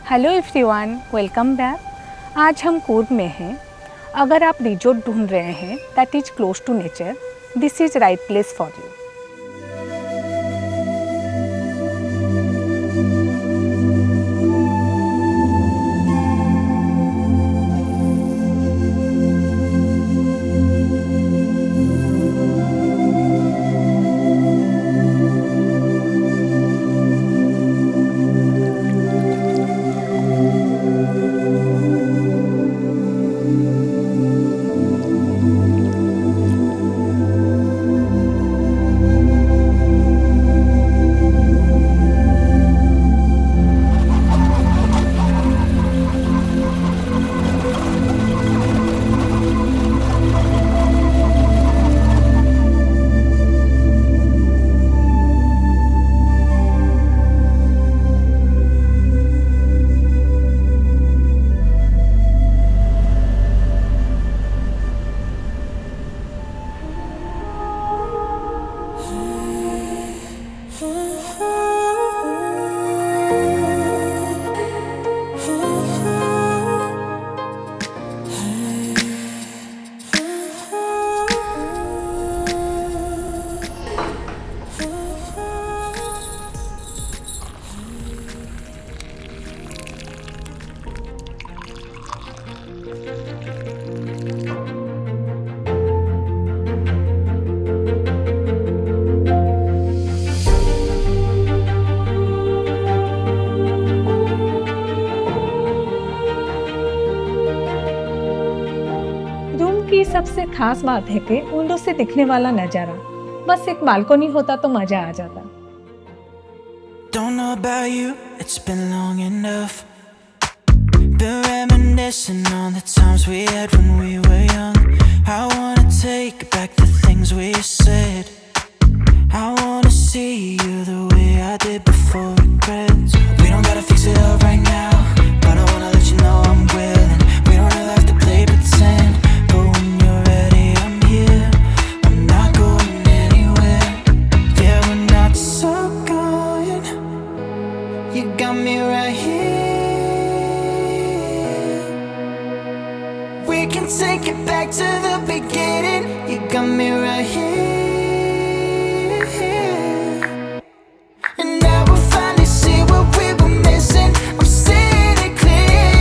Hello everyone, welcome back. आज हम कूर्ग में हैं। अगर आप रिजॉर्ट ढूंढ रहे हैं that is close to nature, this is right place for you. Room की सबसे खास बात है कि विंडो से दिखने वाला नजारा, बस एक बालकनी होता तो मजा आ जाता। Don't know about you, it's been long enough. Been reminiscing on the times we had when we were young. I wanna take back the things we said. I wanna see you the way I did before regrets. We don't gotta fix it up right now, but I wanna let you know I'm willing. We don't really have to play pretend, but when you're ready I'm here. I'm not going anywhere. Yeah, we're not so going. You got me right here. We can take it back to the beginning. You got me right here. And now we'll finally see what we were missing. I'm seeing it clear.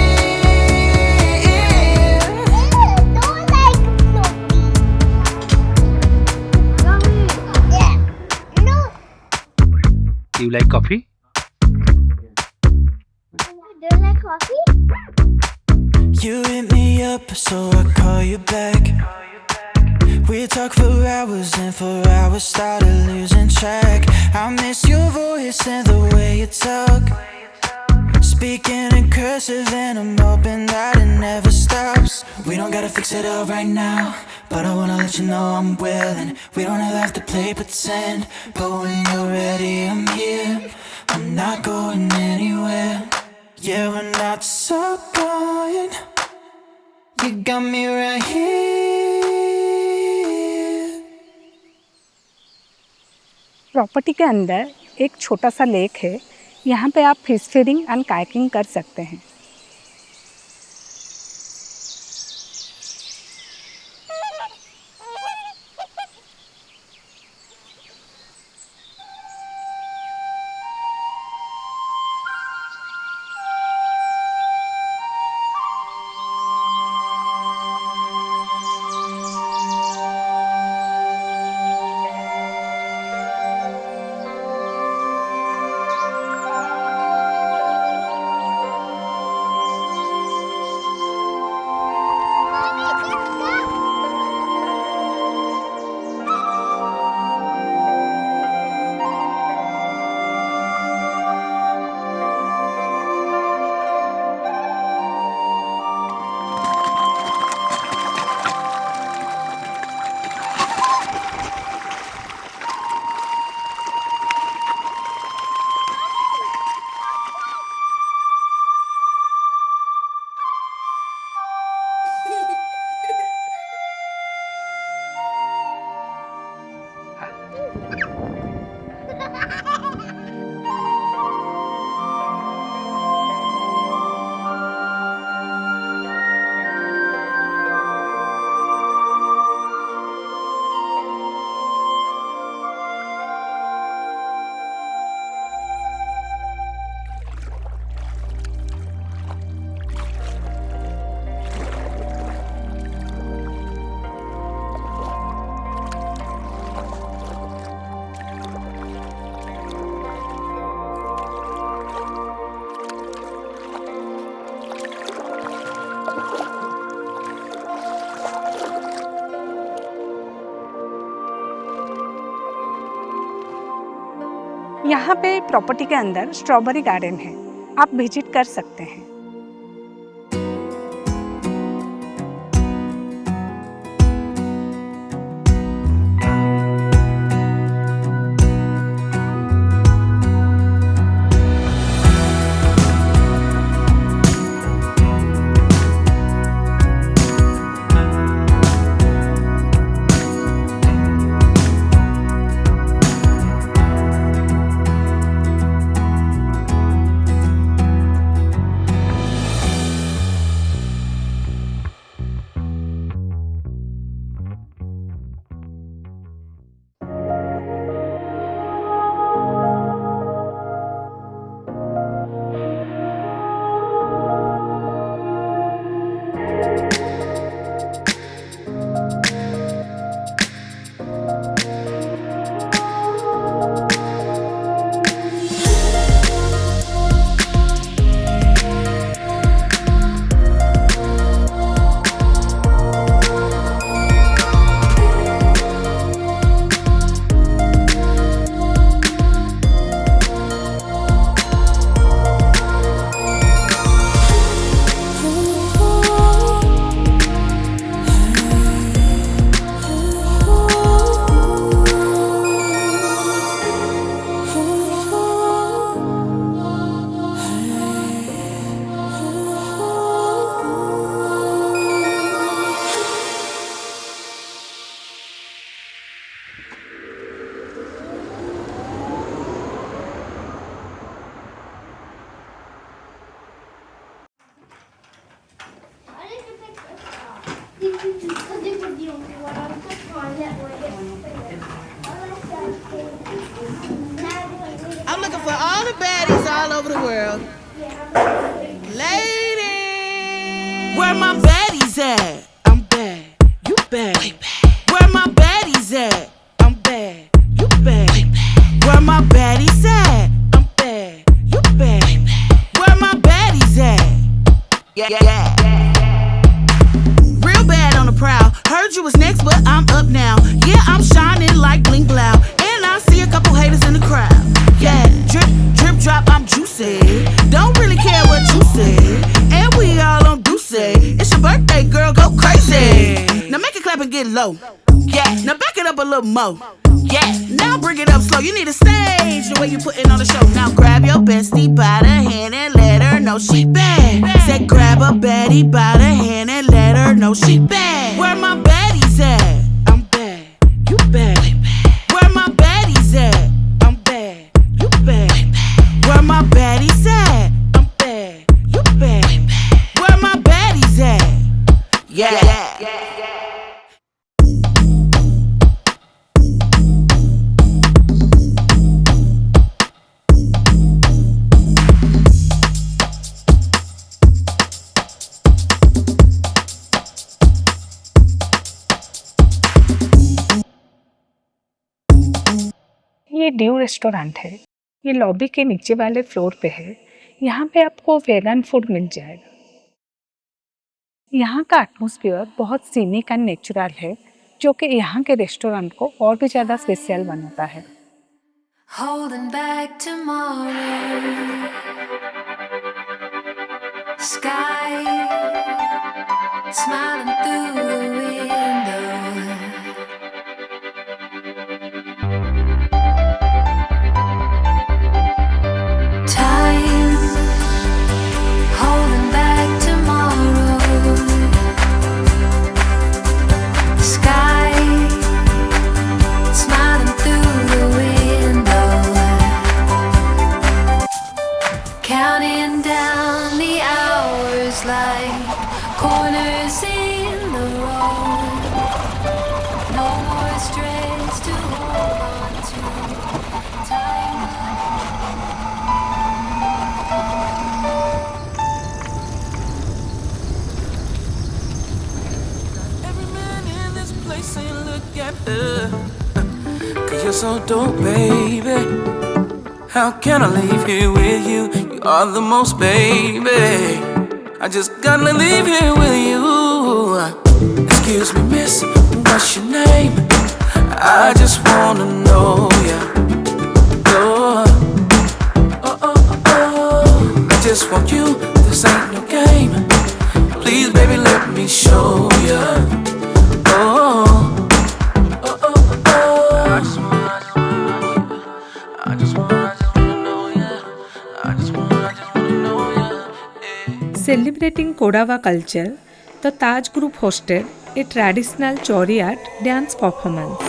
Don't like yeah. No. You like coffee? Don't like coffee? You hit me up, so I call you back. We talk for hours and for hours, started losing track. I miss your voice and the way you talk, speaking in cursive, and I'm hoping that it never stops. We don't gotta fix it up right now, but I wanna let you know I'm willing. We don't ever have to play pretend, but when you're ready I'm here. I'm not going anywhere. Yeah, we're not so going. You got me right here. Property के अंदर एक छोटा सा lake है। यहाँ पे आप fish feeding and kayaking कर सकते हैं। यहाँ पे प्रॉपर्टी के अंदर स्ट्रॉबेरी गार्डन है, आप विजिट कर सकते हैं। I'm looking for all the baddies all over the world. Ladies, where my baddies at? I'm bad, you bad. Where my baddies at? I'm bad, you bad. Where my baddies at? I'm bad, you bad. Where my baddies at? Yeah. Real bad on the prowl. Heard you was next, but I'm up now. Yeah, I'm shining like bling blow. And I see a couple haters in the crowd. Yeah, drip, drip, drop, I'm juicy. Don't really care what you say. And we all on Duce. It's your birthday, girl, go crazy. Now make it clap and get low. Yeah, now back it up a little more. Yeah, now bring it up slow. You need a stage the way you putting on the show. Now grab your bestie by the hand and let her know she bad. Say grab a baddie by the hand and let her know she bad. Where my baddies at? I'm bad, you bad. Where my baddies at? I'm bad, you bad. Where my baddies at? I'm bad, you bad. Where my baddies at? Yeah. ये due restaurant है, ये lobby के नीचे वाले floor पे है। यहाँ पे आपको वेगन फूड मिल जाएगा। यहाँ का एटमॉस्फेयर बहुत सीनिक एंड नेचुरल है, जो कि यहाँ के रेस्टोरेंट को और भी ज़्यादा स्पेशल बनाता है। Holding back tomorrow, sky smiling through the window. Time holding back tomorrow, sky smiling through the window. Counting down the hours like corners in the road. No more stress to hold on to. Time. Every man in this place ain't look at her. 'Cause you're so dope, baby. How can I leave here with you? You are the most, baby. I just gotta leave here with you. Excuse me, miss, what's your name? I just wanna know ya. Celebrating Kodava culture, the Taj Group hosted a traditional chariot dance performance.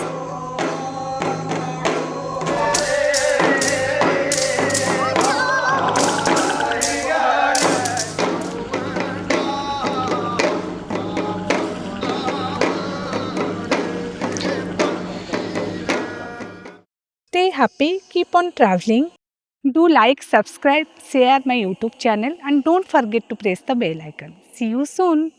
Stay happy, keep on traveling. Do like, subscribe, share my YouTube channel and don't forget to press the bell icon. See you soon.